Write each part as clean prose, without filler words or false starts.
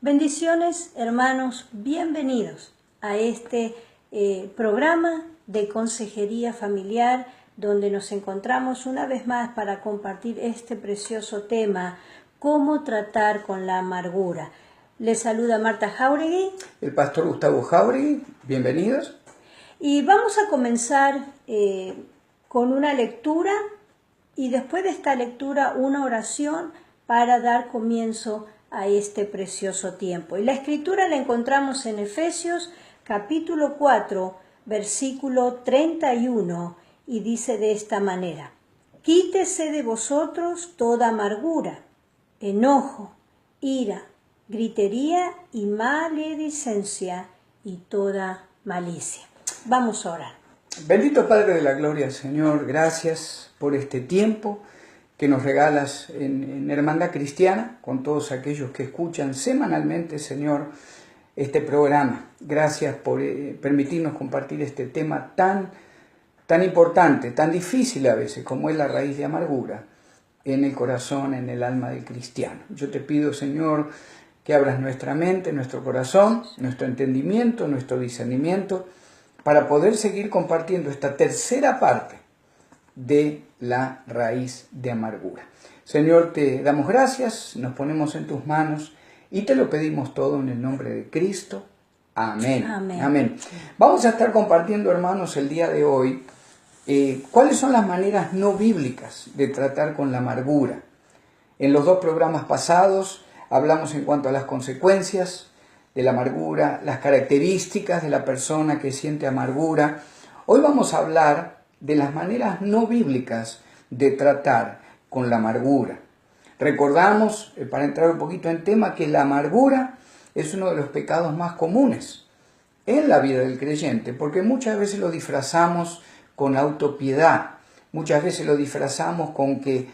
Bendiciones, hermanos, bienvenidos a este programa de consejería familiar donde nos encontramos una vez más para compartir este precioso tema, cómo tratar con la amargura. Les saluda Marta Jauregui. El pastor Gustavo Jauregui, bienvenidos. Y vamos a comenzar con una lectura y después de esta lectura una oración para dar comienzo a este precioso tiempo. Y la escritura la encontramos en Efesios capítulo 4, versículo 31, y dice de esta manera: Quítese de vosotros toda amargura, enojo, ira, gritería y maledicencia y toda malicia. Vamos a orar. Bendito Padre de la Gloria, Señor, gracias por este tiempo que nos regalas en Hermandad Cristiana, con todos aquellos que escuchan semanalmente, Señor, este programa. Gracias por permitirnos compartir este tema tan importante, tan difícil a veces, como es la raíz de amargura en el corazón, en el alma del cristiano. Yo te pido, Señor, que abras nuestra mente, nuestro corazón, nuestro entendimiento, nuestro discernimiento, para poder seguir compartiendo esta tercera parte de la raíz de amargura. Señor, te damos gracias, nos ponemos en tus manos y te lo pedimos todo en el nombre de Cristo. Amén. Amén. Amén. Vamos a estar compartiendo, hermanos, el día de hoy, cuáles son las maneras no bíblicas de tratar con la amargura. En los dos programas pasados hablamos en cuanto a las consecuencias de la amargura, las características de la persona que siente amargura. Hoy vamos a hablar de las maneras no bíblicas de tratar con la amargura. Recordamos, para entrar un poquito en tema, que la amargura es uno de los pecados más comunes en la vida del creyente, porque muchas veces lo disfrazamos con autopiedad, muchas veces lo disfrazamos con que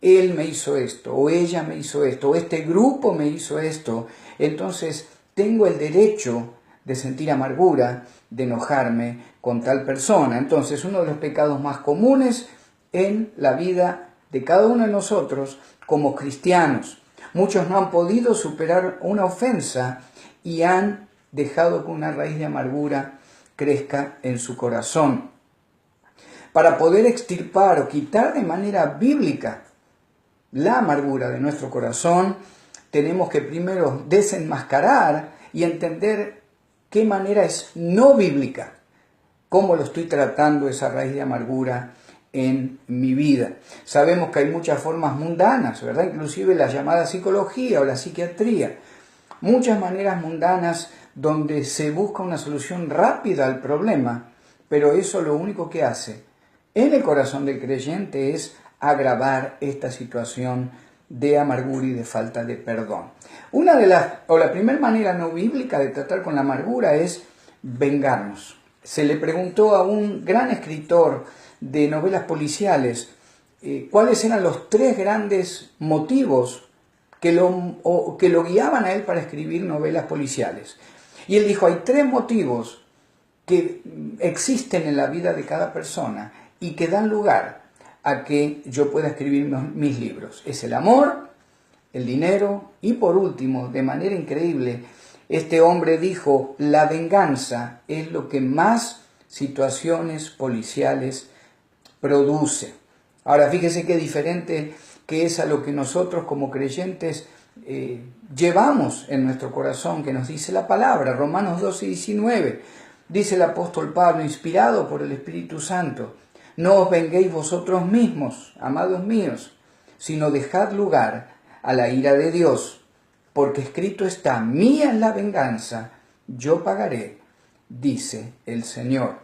él me hizo esto, o ella me hizo esto, o este grupo me hizo esto, entonces tengo el derecho de sentir amargura, de enojarme con tal persona. Entonces, uno de los pecados más comunes en la vida de cada uno de nosotros como cristianos. Muchos no han podido superar una ofensa y han dejado que una raíz de amargura crezca en su corazón. Para poder extirpar o quitar de manera bíblica la amargura de nuestro corazón, tenemos que primero desenmascarar y entender qué manera es no bíblica, cómo lo estoy tratando esa raíz de amargura en mi vida. Sabemos que hay muchas formas mundanas, ¿verdad? Inclusive la llamada psicología o la psiquiatría. Muchas maneras mundanas donde se busca una solución rápida al problema, pero eso lo único que hace en el corazón del creyente es agravar esta situación de amargura y de falta de perdón. La primera manera no bíblica de tratar con la amargura es vengarnos. Se le preguntó a un gran escritor de novelas policiales cuáles eran los tres grandes motivos que lo guiaban a él para escribir novelas policiales. Y él dijo, hay tres motivos que existen en la vida de cada persona y que dan lugar a que yo pueda escribir mis libros. Es el amor, el dinero y por último, de manera increíble, este hombre dijo, la venganza es lo que más situaciones policiales produce. Ahora fíjese qué diferente que es a lo que nosotros como creyentes llevamos en nuestro corazón, que nos dice la palabra, Romanos 12:19, dice el apóstol Pablo, inspirado por el Espíritu Santo, no os venguéis vosotros mismos, amados míos, sino dejad lugar a la ira de Dios, porque escrito está, mía es la venganza, yo pagaré, dice el Señor.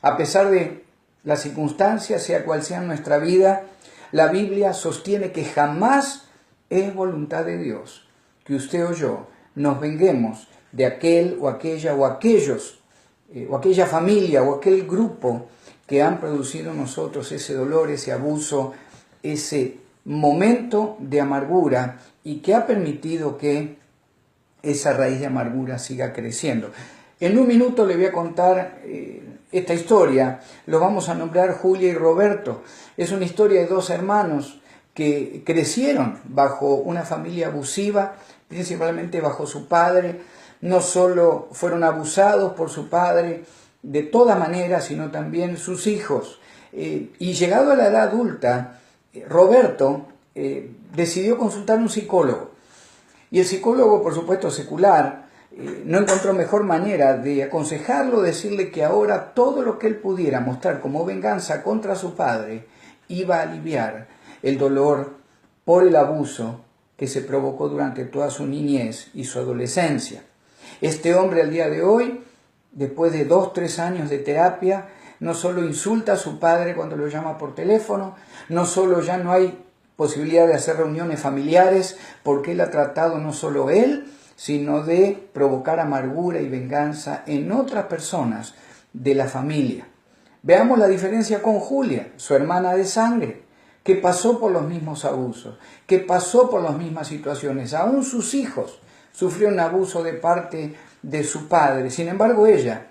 A pesar de las circunstancias, sea cual sea nuestra vida, la Biblia sostiene que jamás es voluntad de Dios que usted o yo nos venguemos de aquel o aquella o aquellos, o aquella familia o aquel grupo que han producido en nosotros ese dolor, ese abuso, ese momento de amargura y que ha permitido que esa raíz de amargura siga creciendo. En un minuto le voy a contar esta historia. Los vamos a nombrar Julia y Roberto. Es una historia de dos hermanos que crecieron bajo una familia abusiva, principalmente bajo su padre. No solo fueron abusados por su padre de toda manera, sino también sus hijos. Y llegado a la edad adulta, Roberto decidió consultar a un psicólogo. Y el psicólogo, por supuesto secular, no encontró mejor manera de aconsejarlo, decirle que ahora todo lo que él pudiera mostrar como venganza contra su padre iba a aliviar el dolor por el abuso que se provocó durante toda su niñez y su adolescencia. Este hombre al día de hoy, después de 2-3 años de terapia, no solo insulta a su padre cuando lo llama por teléfono, no solo ya no hay posibilidad de hacer reuniones familiares, porque él ha tratado no solo él, sino de provocar amargura y venganza en otras personas de la familia. Veamos la diferencia con Julia, su hermana de sangre, que pasó por los mismos abusos, que pasó por las mismas situaciones. Aún sus hijos sufrieron abuso de parte de su padre. Sin embargo, ella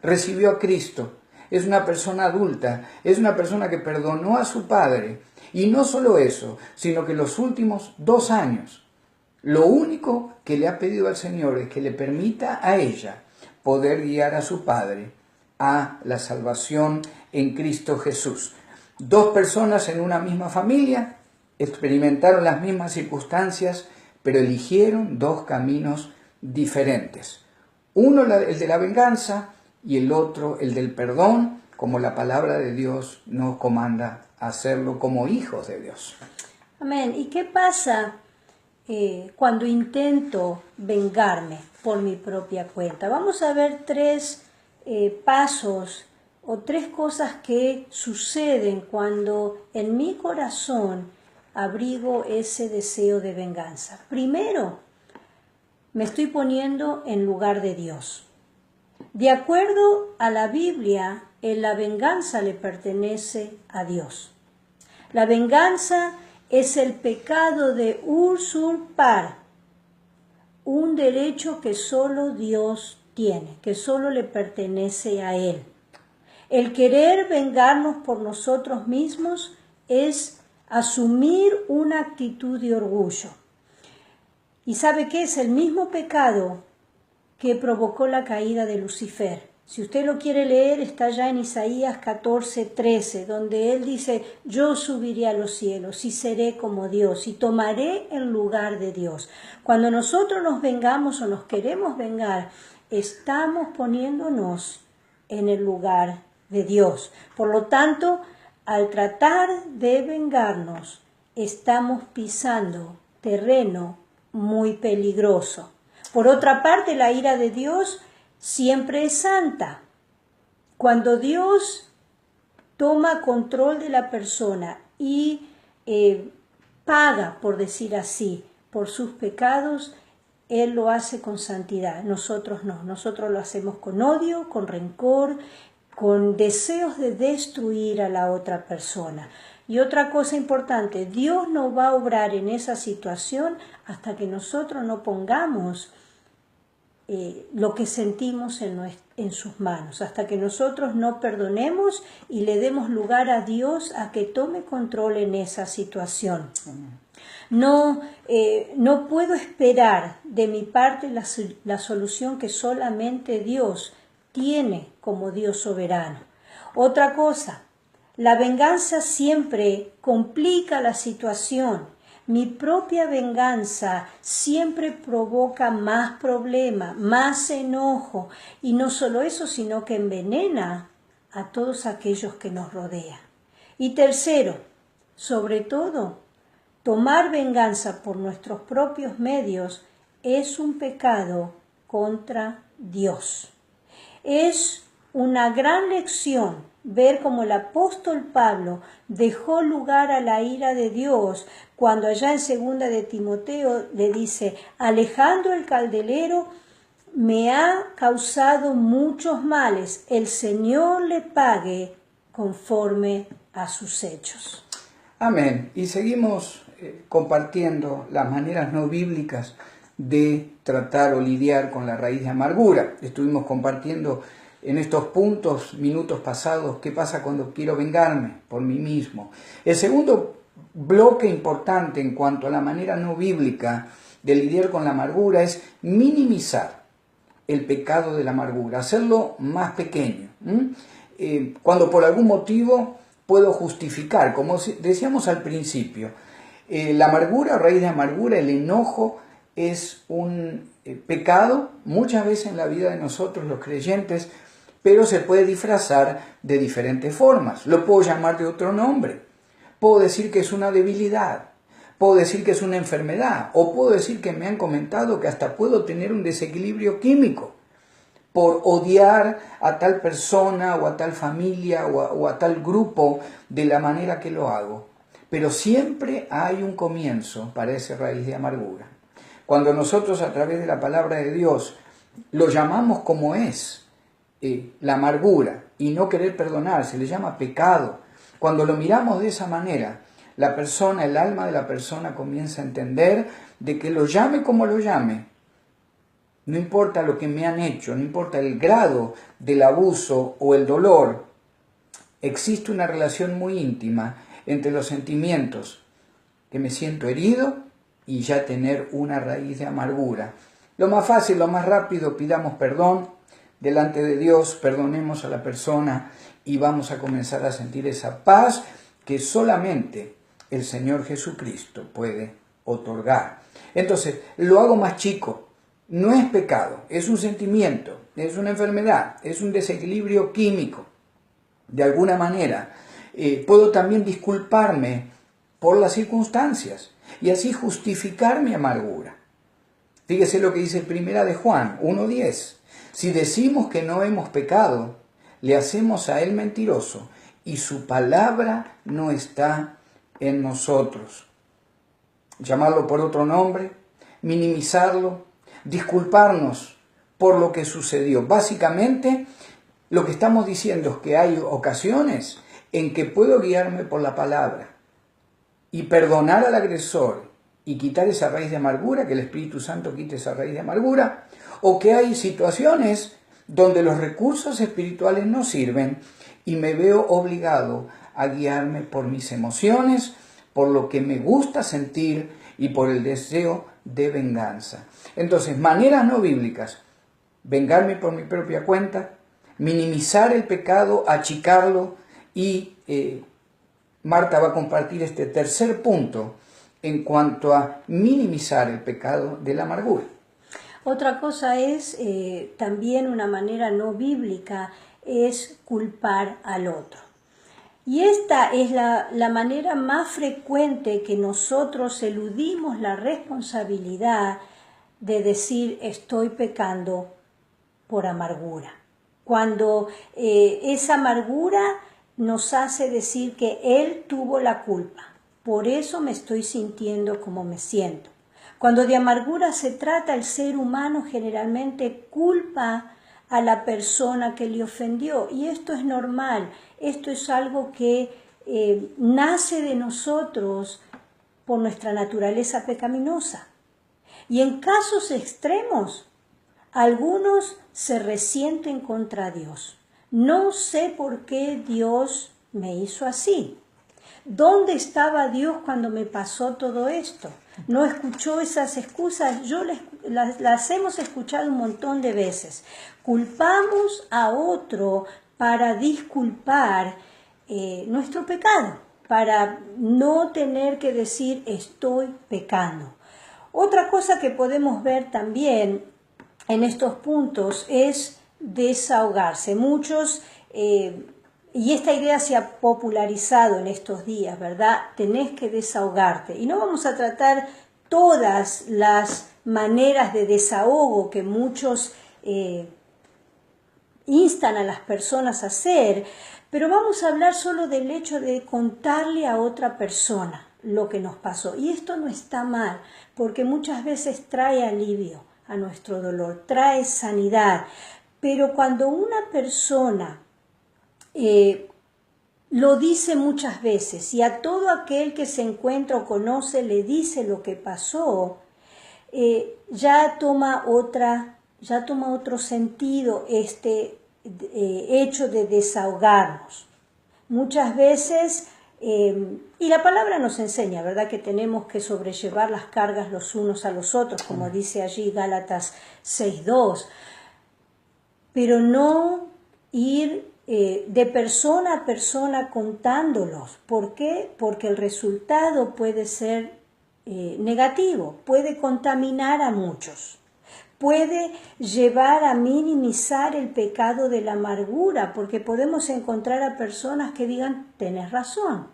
recibió a Cristo. Es una persona adulta, es una persona que perdonó a su padre. Y no solo eso, sino que los últimos 2 años, lo único que le ha pedido al Señor es que le permita a ella poder guiar a su padre a la salvación en Cristo Jesús. 2 personas en una misma familia experimentaron las mismas circunstancias, pero eligieron 2 caminos diferentes. Uno el de la venganza y el otro el del perdón, como la palabra de Dios nos comanda hacerlo como hijos de Dios. Amén. ¿Y qué pasa cuando intento vengarme por mi propia cuenta? Vamos a ver 3 pasos o 3 cosas que suceden cuando en mi corazón abrigo ese deseo de venganza. Primero, me estoy poniendo en lugar de Dios. De acuerdo a la Biblia, la venganza le pertenece a Dios. La venganza es el pecado de usurpar un derecho que solo Dios tiene, que solo le pertenece a Él. El querer vengarnos por nosotros mismos es asumir una actitud de orgullo. ¿Y sabe qué? Es el mismo pecado que provocó la caída de Lucifer. Si usted lo quiere leer, está ya en Isaías 14:13, donde él dice: yo subiré a los cielos y seré como Dios y tomaré el lugar de Dios. Cuando nosotros nos vengamos o nos queremos vengar, estamos poniéndonos en el lugar de Dios. Por lo tanto, al tratar de vengarnos, estamos pisando terreno muy peligroso. Por otra parte, la ira de Dios siempre es santa. Cuando Dios toma control de la persona y paga, por decir así, por sus pecados, Él lo hace con santidad. Nosotros no. Nosotros lo hacemos con odio, con rencor, con deseos de destruir a la otra persona. Y otra cosa importante, Dios no va a obrar en esa situación hasta que nosotros no pongamos lo que sentimos en sus manos, hasta que nosotros no perdonemos y le demos lugar a Dios a que tome control en esa situación. No puedo esperar de mi parte la solución que solamente Dios tiene como Dios soberano. Otra cosa, la venganza siempre complica la situación. Mi propia venganza siempre provoca más problema, más enojo, y no solo eso, sino que envenena a todos aquellos que nos rodean. Y tercero, sobre todo, tomar venganza por nuestros propios medios es un pecado contra Dios. Es una gran lección ver cómo el apóstol Pablo dejó lugar a la ira de Dios cuando allá en 2 de Timoteo le dice: Alejandro el caldelero me ha causado muchos males, el Señor le pague conforme a sus hechos. Amén. Y seguimos compartiendo las maneras no bíblicas de tratar o lidiar con la raíz de amargura. Estuvimos compartiendo en estos minutos pasados, qué pasa cuando quiero vengarme por mí mismo. El segundo bloque importante en cuanto a la manera no bíblica de lidiar con la amargura es minimizar el pecado de la amargura, hacerlo más pequeño. Cuando por algún motivo puedo justificar, como decíamos al principio, la amargura, a raíz de amargura, el enojo es un pecado muchas veces en la vida de nosotros los creyentes, pero se puede disfrazar de diferentes formas. Lo puedo llamar de otro nombre. Puedo decir que es una debilidad, puedo decir que es una enfermedad, o puedo decir que me han comentado que hasta puedo tener un desequilibrio químico por odiar a tal persona o a tal familia o a tal grupo de la manera que lo hago. Pero siempre hay un comienzo para esa raíz de amargura. Cuando nosotros a través de la palabra de Dios lo llamamos como es, la amargura y no querer perdonar, se le llama pecado. Cuando lo miramos de esa manera, la persona, el alma de la persona comienza a entender de que lo llame como lo llame, no importa lo que me han hecho, no importa el grado del abuso o el dolor, existe una relación muy íntima entre los sentimientos que me siento herido y ya tener una raíz de amargura. Lo más fácil, lo más rápido, pidamos perdón delante de Dios, perdonemos a la persona y vamos a comenzar a sentir esa paz que solamente el Señor Jesucristo puede otorgar. Entonces, lo hago más chico. No es pecado, es un sentimiento, es una enfermedad, es un desequilibrio químico. De alguna manera, puedo también disculparme por las circunstancias y así justificar mi amargura. Fíjese lo que dice 1 de Juan 1:10. Si decimos que no hemos pecado, le hacemos a él mentiroso y su palabra no está en nosotros. Llamarlo por otro nombre, minimizarlo, disculparnos por lo que sucedió. Básicamente, lo que estamos diciendo es que hay ocasiones en que puedo guiarme por la palabra y perdonar al agresor y quitar esa raíz de amargura, que el Espíritu Santo quite esa raíz de amargura, o que hay situaciones donde los recursos espirituales no sirven y me veo obligado a guiarme por mis emociones, por lo que me gusta sentir y por el deseo de venganza. Entonces, maneras no bíblicas: vengarme por mi propia cuenta, minimizar el pecado, achicarlo, y Marta va a compartir este tercer punto en cuanto a minimizar el pecado de la amargura. Otra cosa es, también una manera no bíblica, es culpar al otro. Y esta es la manera más frecuente que nosotros eludimos la responsabilidad de decir estoy pecando por amargura. Cuando esa amargura nos hace decir que él tuvo la culpa, por eso me estoy sintiendo como me siento. Cuando de amargura se trata, el ser humano generalmente culpa a la persona que le ofendió, y esto es normal, esto es algo que nace de nosotros por nuestra naturaleza pecaminosa. Y en casos extremos, algunos se resienten contra Dios. No sé por qué Dios me hizo así. ¿Dónde estaba Dios cuando me pasó todo esto? ¿No escuchó esas excusas? Las hemos escuchado un montón de veces. Culpamos a otro para disculpar nuestro pecado, para no tener que decir estoy pecando. Otra cosa que podemos ver también en estos puntos es desahogarse. Muchos, y esta idea se ha popularizado en estos días, ¿verdad? Tenés que desahogarte. Y no vamos a tratar todas las maneras de desahogo que muchos instan a las personas a hacer, pero vamos a hablar solo del hecho de contarle a otra persona lo que nos pasó. Y esto no está mal, porque muchas veces trae alivio a nuestro dolor, trae sanidad. Pero cuando una persona lo dice muchas veces y a todo aquel que se encuentra o conoce le dice lo que pasó, ya toma otro sentido este hecho de desahogarnos. Muchas veces Y la palabra nos enseña, ¿verdad?, que tenemos que sobrellevar las cargas los unos a los otros, como dice allí Gálatas 6:2, pero no ir de persona a persona contándolos. ¿Por qué? Porque el resultado puede ser negativo, puede contaminar a muchos, puede llevar a minimizar el pecado de la amargura, porque podemos encontrar a personas que digan, tenés razón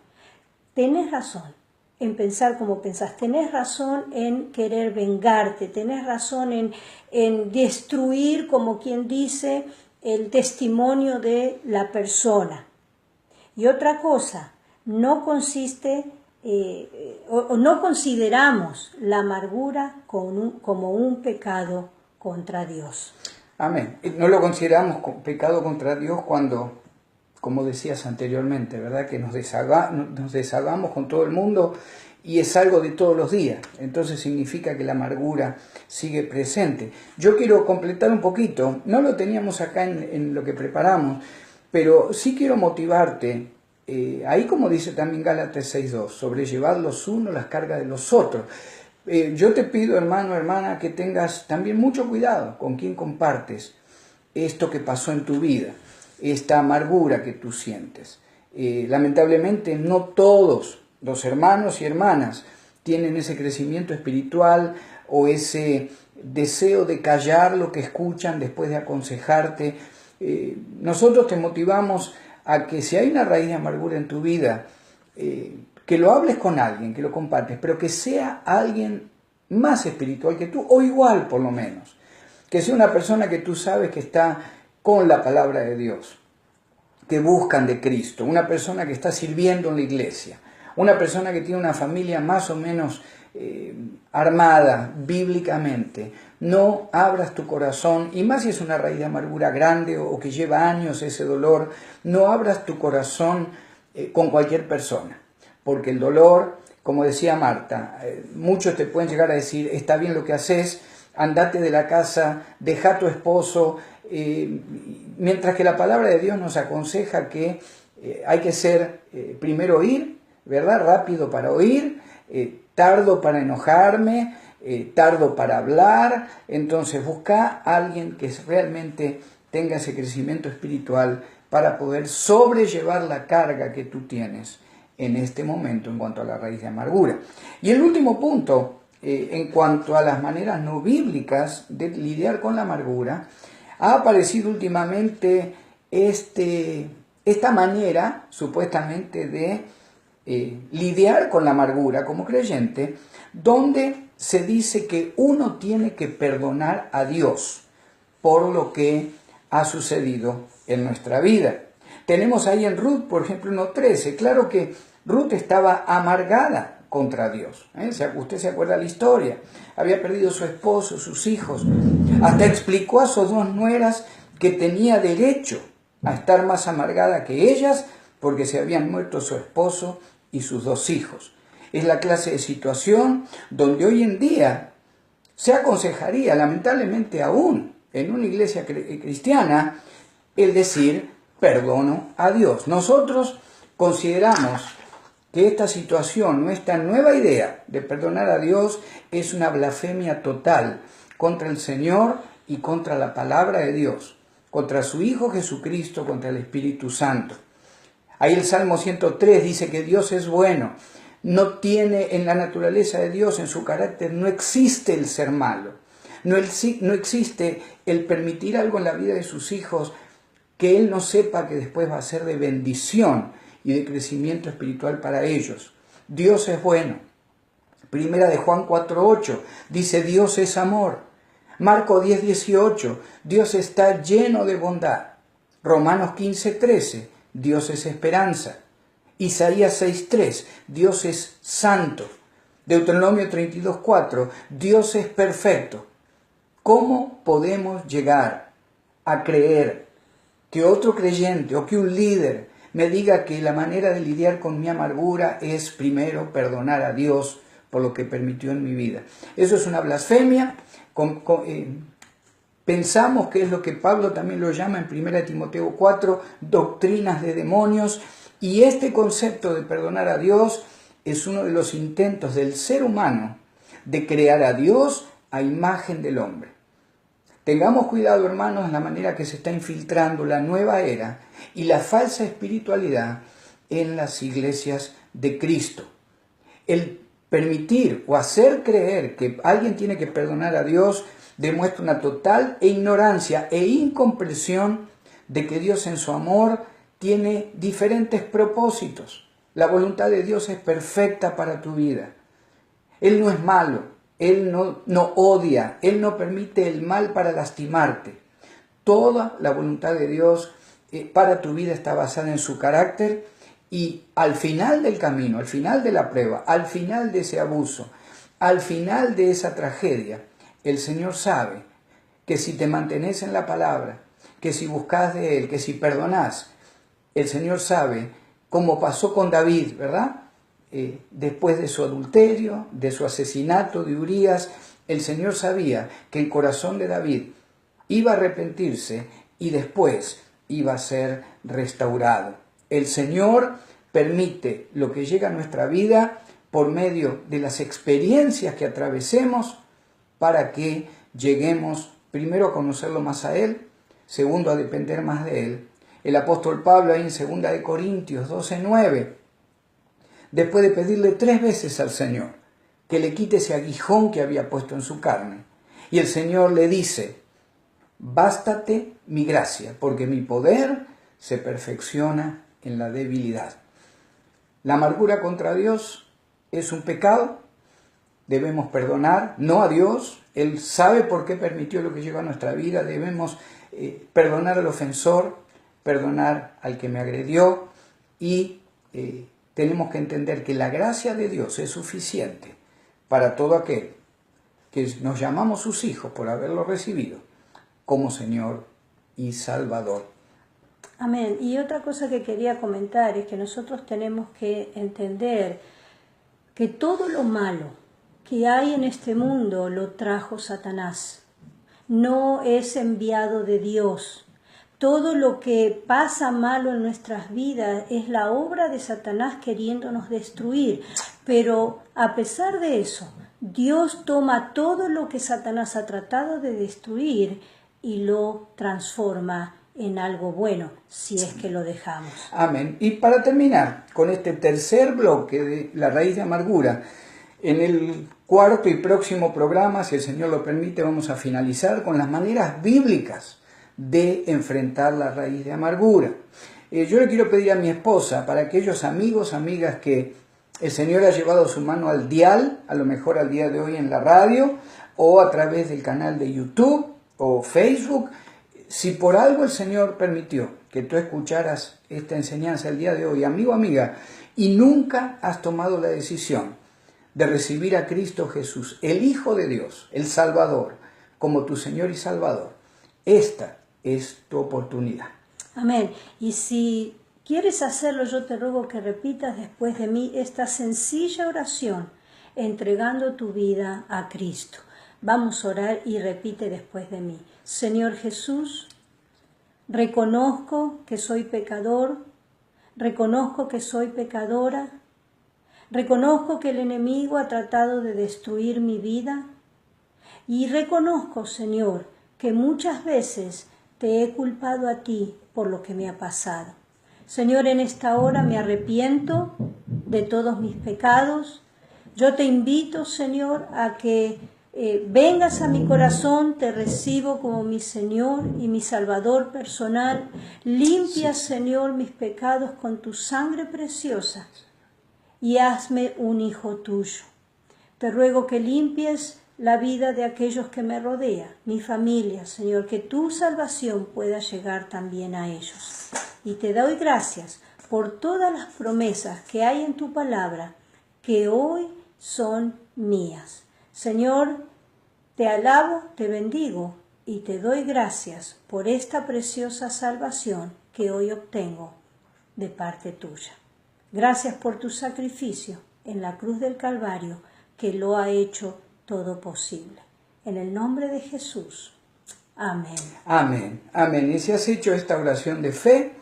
en pensar como pensás, tenés razón en querer vengarte, tenés razón en destruir, como quien dice, el testimonio de la persona. Y otra cosa, no consiste o no consideramos la amargura como un pecado contra Dios. Amén. No lo consideramos pecado contra Dios cuando, como decías anteriormente, ¿verdad?, que nos desahogamos con todo el mundo y es algo de todos los días. Entonces significa que la amargura sigue presente. Yo quiero completar un poquito, no lo teníamos acá en lo que preparamos, pero sí quiero motivarte, ahí como dice también Gálatas 6:2, sobrellevar los unos las cargas de los otros. Yo te pido, hermano, hermana, que tengas también mucho cuidado con quién compartes esto que pasó en tu vida, esta amargura que tú sientes. Lamentablemente no todos los hermanos y hermanas tienen ese crecimiento espiritual o ese deseo de callar lo que escuchan después de aconsejarte. Nosotros te motivamos a que si hay una raíz de amargura en tu vida, que lo hables con alguien, que lo compartes, pero que sea alguien más espiritual que tú, o igual por lo menos. Que sea una persona que tú sabes que está con la palabra de Dios, que buscan de Cristo, una persona que está sirviendo en la iglesia, una persona que tiene una familia más o menos armada bíblicamente. No abras tu corazón, y más si es una raíz de amargura grande o que lleva años ese dolor, no abras tu corazón con cualquier persona, porque el dolor, como decía Marta, muchos te pueden llegar a decir, está bien lo que haces, andate de la casa, deja a tu esposo, mientras que la palabra de Dios nos aconseja que hay que ser primero oír, ¿verdad?, rápido para oír, tardo para enojarme, tardo para hablar. Entonces busca a alguien que realmente tenga ese crecimiento espiritual para poder sobrellevar la carga que tú tienes en este momento en cuanto a la raíz de amargura. Y el último punto, en cuanto a las maneras no bíblicas de lidiar con la amargura, ha aparecido últimamente esta manera supuestamente de lidiar con la amargura como creyente, donde se dice que uno tiene que perdonar a Dios por lo que ha sucedido en nuestra vida. Tenemos ahí en Ruth, por ejemplo, 1:13, claro que Ruth estaba amargada contra Dios. Usted se acuerda la historia, había perdido su esposo, sus hijos, hasta explicó a sus dos nueras que tenía derecho a estar más amargada que ellas porque se habían muerto su esposo y sus dos hijos. Es la clase de situación donde hoy en día se aconsejaría, lamentablemente aún en una iglesia cristiana, el decir perdono a Dios. Nosotros consideramos que esta situación, nuestra nueva idea de perdonar a Dios, es una blasfemia total contra el Señor y contra la palabra de Dios, contra su Hijo Jesucristo, contra el Espíritu Santo. Ahí el Salmo 103 dice que Dios es bueno, no tiene en la naturaleza de Dios, en su carácter, no existe el ser malo, no existe el permitir algo en la vida de sus hijos que Él no sepa que después va a ser de bendición y de crecimiento espiritual para ellos. Dios es bueno. Primera de Juan 4:8 dice Dios es amor. Marco 10:18, Dios está lleno de bondad. Romanos 15:13, Dios es esperanza. Isaías 6:3, Dios es santo. Deuteronomio 32:4, Dios es perfecto. ¿Cómo podemos llegar a creer que otro creyente o que un líder me diga que la manera de lidiar con mi amargura es primero perdonar a Dios por lo que permitió en mi vida? Eso es una blasfemia. Pensamos que es lo que Pablo también lo llama en 1 Timoteo 4, doctrinas de demonios, Y este concepto de perdonar a Dios es uno de los intentos del ser humano de crear a Dios a imagen del hombre. Tengamos cuidado, hermanos, en la manera que se está infiltrando la nueva era y la falsa espiritualidad en las iglesias de Cristo. El permitir o hacer creer que alguien tiene que perdonar a Dios demuestra una total ignorancia e incomprensión de que Dios en su amor tiene diferentes propósitos. La voluntad de Dios es perfecta para tu vida. Él no es malo, Él no odia, Él no permite el mal para lastimarte. Toda la voluntad de Dios para tu vida está basada en su carácter y al final del camino, al final de la prueba, al final de ese abuso, al final de esa tragedia, el Señor sabe que si te mantenés en la palabra, que si buscas de Él, que si perdonás, el Señor sabe, como pasó con David, ¿verdad? Después de su adulterio, de su asesinato de Urías, el Señor sabía que el corazón de David iba a arrepentirse y después iba a ser restaurado. El Señor permite lo que llega a nuestra vida por medio de las experiencias que atravesemos para que lleguemos primero a conocerlo más a Él, segundo a depender más de Él. El apóstol Pablo ahí en 2 de Corintios 12:9, después de pedirle 3 veces al Señor que le quite ese aguijón que había puesto en su carne, y el Señor le dice: bástate mi gracia, porque mi poder se perfecciona en la debilidad. La amargura contra Dios es un pecado. Debemos perdonar, no a Dios. Él sabe por qué permitió lo que llegó a nuestra vida. Debemos perdonar al ofensor, perdonar al que me agredió y tenemos que entender que la gracia de Dios es suficiente para todo aquel que nos llamamos sus hijos por haberlo recibido como Señor y Salvador. Amén. Y otra cosa que quería comentar es que nosotros tenemos que entender que todo lo malo que hay en este mundo lo trajo Satanás. No es enviado de Dios. Todo lo que pasa malo en nuestras vidas es la obra de Satanás queriéndonos destruir. Pero a pesar de eso, Dios toma todo lo que Satanás ha tratado de destruir y lo transforma en algo bueno, si es que lo dejamos. Amén. Y para terminar con este tercer bloque de la raíz de amargura, en el cuarto y próximo programa, si el Señor lo permite, vamos a finalizar con las maneras bíblicas de enfrentar la raíz de amargura. Yo le quiero pedir a mi esposa, para aquellos amigos, amigas que el Señor ha llevado su mano al dial, a lo mejor al día de hoy en la radio, o a través del canal de YouTube o Facebook, si por algo el Señor permitió que tú escucharas esta enseñanza el día de hoy, amigo, amiga, y nunca has tomado la decisión de recibir a Cristo Jesús, el Hijo de Dios, el Salvador, como tu Señor y Salvador, esta es tu oportunidad. Amén. Y si quieres hacerlo, yo te ruego que repitas después de mí esta sencilla oración, entregando tu vida a Cristo. Vamos a orar y repite después de mí. Señor Jesús, reconozco que soy pecador, reconozco que soy pecadora, reconozco que el enemigo ha tratado de destruir mi vida y reconozco, Señor, que muchas veces te he culpado a ti por lo que me ha pasado. Señor, en esta hora me arrepiento de todos mis pecados. Yo te invito, Señor, a que vengas a mi corazón, te recibo como mi Señor y mi Salvador personal. Limpia, Señor, mis pecados con tu sangre preciosa y hazme un hijo tuyo. Te ruego que limpies la vida de aquellos que me rodean, mi familia, Señor, que tu salvación pueda llegar también a ellos. Y te doy gracias por todas las promesas que hay en tu palabra, que hoy son mías. Señor, te alabo, te bendigo y te doy gracias por esta preciosa salvación que hoy obtengo de parte tuya. Gracias por tu sacrificio en la cruz del Calvario, que lo ha hecho todo posible. En el nombre de Jesús. Amén. Amén. Amén. Y si has hecho esta oración de fe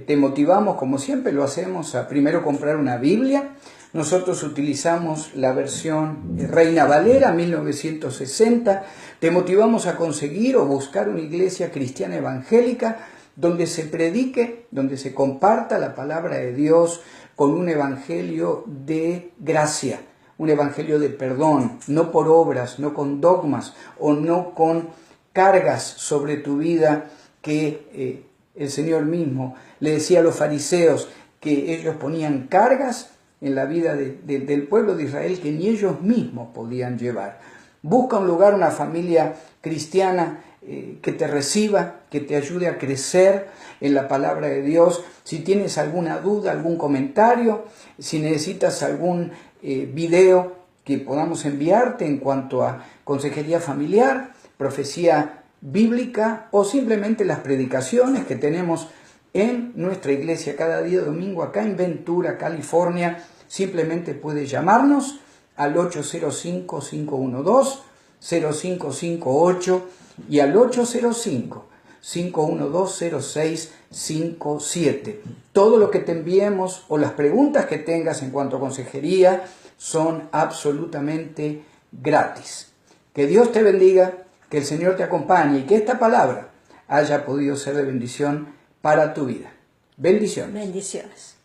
te motivamos, como siempre lo hacemos, a primero comprar una Biblia. Nosotros utilizamos la versión Reina Valera 1960. Te motivamos a conseguir o buscar una iglesia cristiana evangélica donde se predique, donde se comparta la palabra de Dios con un evangelio de gracia, un evangelio de perdón, no por obras, no con dogmas o no con cargas sobre tu vida que el Señor mismo le decía a los fariseos que ellos ponían cargas en la vida del pueblo de Israel que ni ellos mismos podían llevar. Busca un lugar, una familia cristiana que te reciba, que te ayude a crecer en la palabra de Dios. Si tienes alguna duda, algún comentario, si necesitas algún video que podamos enviarte en cuanto a consejería familiar, profecía bíblica o simplemente las predicaciones que tenemos en nuestra iglesia cada día domingo acá en Ventura, California, simplemente puedes llamarnos al 805-512-0558 y al 805-512-0657. Todo lo que te enviemos o las preguntas que tengas en cuanto a consejería son absolutamente gratis. Que Dios te bendiga, que el Señor te acompañe y que esta palabra haya podido ser de bendición para tu vida. Bendiciones. Bendiciones.